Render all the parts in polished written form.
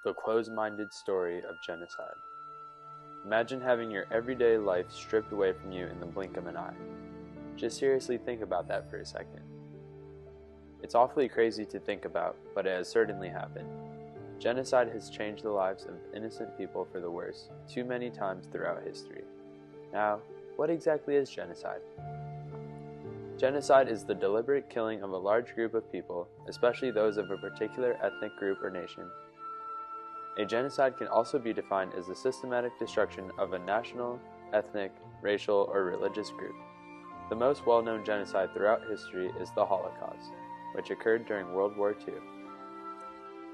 The closed-minded story of genocide. Imagine having your everyday life stripped away from you in the blink of an eye. Just seriously think about that for a second. It's awfully crazy to think about, but it has certainly happened. Genocide has changed the lives of innocent people for the worse too many times throughout history. Now, what exactly is genocide? Genocide is the deliberate killing of a large group of people, especially those of a particular ethnic group or nation. A genocide can also be defined as the systematic destruction of a national, ethnic, racial, or religious group. The most well-known genocide throughout history is the Holocaust, which occurred during World War II.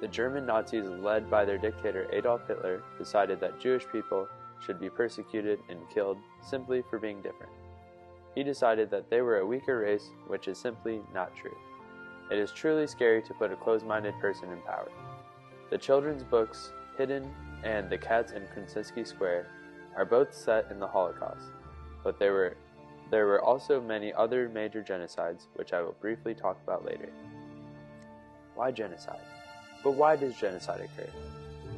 The German Nazis, led by their dictator Adolf Hitler, decided that Jewish people should be persecuted and killed simply for being different. He decided that they were a weaker race, which is simply not true. It is truly scary to put a closed-minded person in power. The children's books Hidden and The Cats in Krasinski Square are both set in the Holocaust, but there were also many other major genocides, which I will briefly talk about later. Why genocide? But why does genocide occur?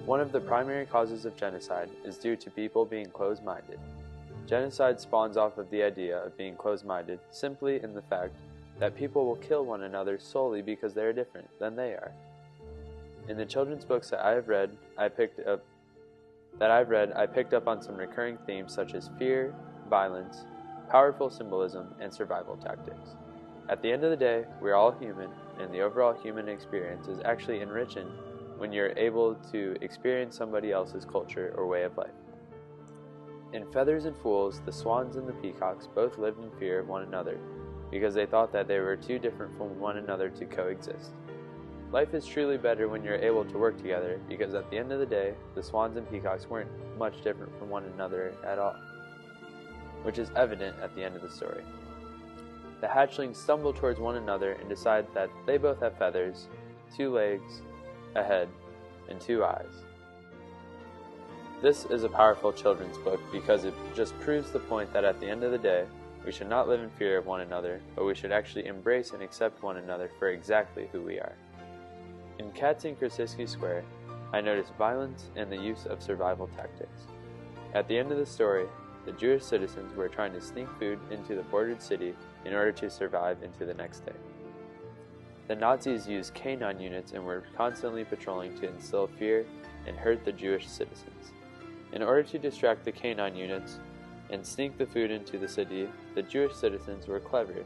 One of the primary causes of genocide is due to people being closed-minded. Genocide spawns off of the idea of being closed-minded simply in the fact that people will kill one another solely because they are different than they are. In the children's books that I picked up on some recurring themes such as fear, violence, powerful symbolism, and survival tactics. At the end of the day, we're all human, and the overall human experience is actually enriching when you're able to experience somebody else's culture or way of life. In Feathers and Fools, the swans and the peacocks both lived in fear of one another because they thought that they were too different from one another to coexist. Life is truly better when you're able to work together because at the end of the day, the swans and peacocks weren't much different from one another at all, which is evident at the end of the story. The hatchlings stumble towards one another and decide that they both have feathers, 2 legs, a head, and 2 eyes. This is a powerful children's book because it just proves the point that at the end of the day, we should not live in fear of one another, but we should actually embrace and accept one another for exactly who we are. In Cats in Krasinski Square, I noticed violence and the use of survival tactics. At the end of the story, the Jewish citizens were trying to sneak food into the bordered city in order to survive into the next day. The Nazis used canine units and were constantly patrolling to instill fear and hurt the Jewish citizens. In order to distract the canine units and sneak the food into the city, the Jewish citizens were clever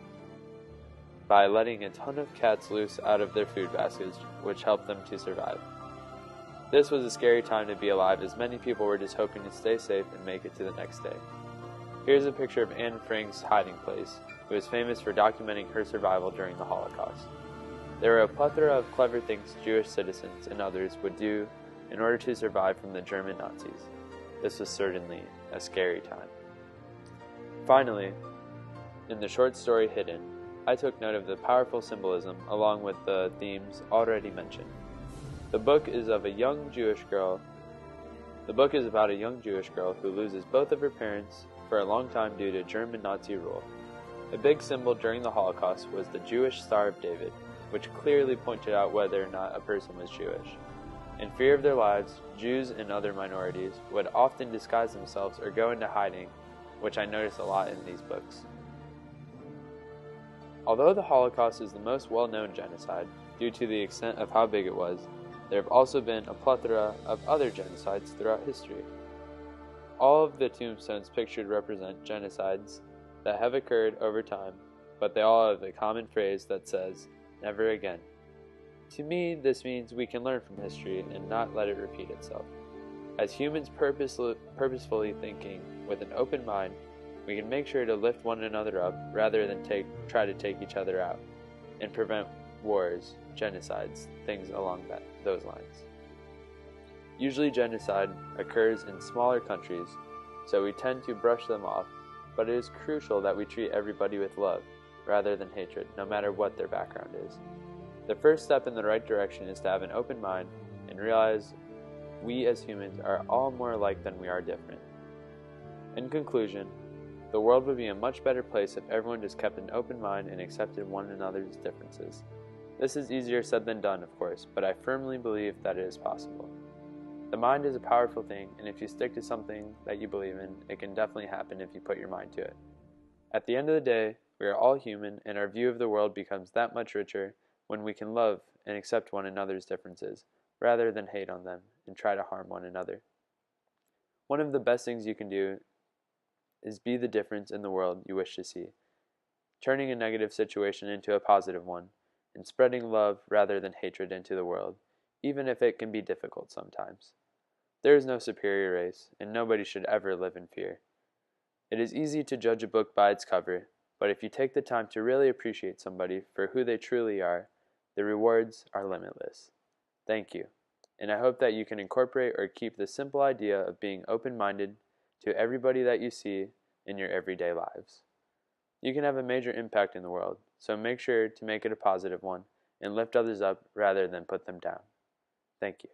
by letting a ton of cats loose out of their food baskets, which helped them to survive. This was a scary time to be alive, as many people were just hoping to stay safe and make it to the next day. Here's a picture of Anne Frank's hiding place, who was famous for documenting her survival during the Holocaust. There were a plethora of clever things Jewish citizens and others would do in order to survive from the German Nazis. This was certainly a scary time. Finally, in the short story Hidden, I took note of the powerful symbolism along with the themes already mentioned. The book is about a young Jewish girl who loses both of her parents for a long time due to German Nazi rule. A big symbol during the Holocaust was the Jewish Star of David, which clearly pointed out whether or not a person was Jewish. In fear of their lives, Jews and other minorities would often disguise themselves or go into hiding, which I noticed a lot in these books. Although the Holocaust is the most well-known genocide, due to the extent of how big it was, there have also been a plethora of other genocides throughout history. All of the tombstones pictured represent genocides that have occurred over time, but they all have a common phrase that says, "Never again." To me, this means we can learn from history and not let it repeat itself. As humans purposefully thinking with an open mind, we can make sure to lift one another up rather than try to take each other out and prevent wars, genocides, things along those lines. Usually genocide occurs in smaller countries, so we tend to brush them off, but it is crucial that we treat everybody with love rather than hatred, no matter what their background is. The first step in the right direction is to have an open mind and realize we as humans are all more alike than we are different. In conclusion, the world would be a much better place if everyone just kept an open mind and accepted one another's differences. This is easier said than done, of course, but I firmly believe that it is possible. The mind is a powerful thing, and if you stick to something that you believe in, it can definitely happen if you put your mind to it. At the end of the day, we are all human, and our view of the world becomes that much richer when we can love and accept one another's differences, rather than hate on them and try to harm one another. One of the best things you can do is be the difference in the world you wish to see, turning a negative situation into a positive one, and spreading love rather than hatred into the world, even if it can be difficult sometimes. There is no superior race, and nobody should ever live in fear. It is easy to judge a book by its cover, but if you take the time to really appreciate somebody for who they truly are, the rewards are limitless. Thank you, and I hope that you can incorporate or keep the simple idea of being open-minded to everybody that you see in your everyday lives. You can have a major impact in the world, so make sure to make it a positive one and lift others up rather than put them down. Thank you.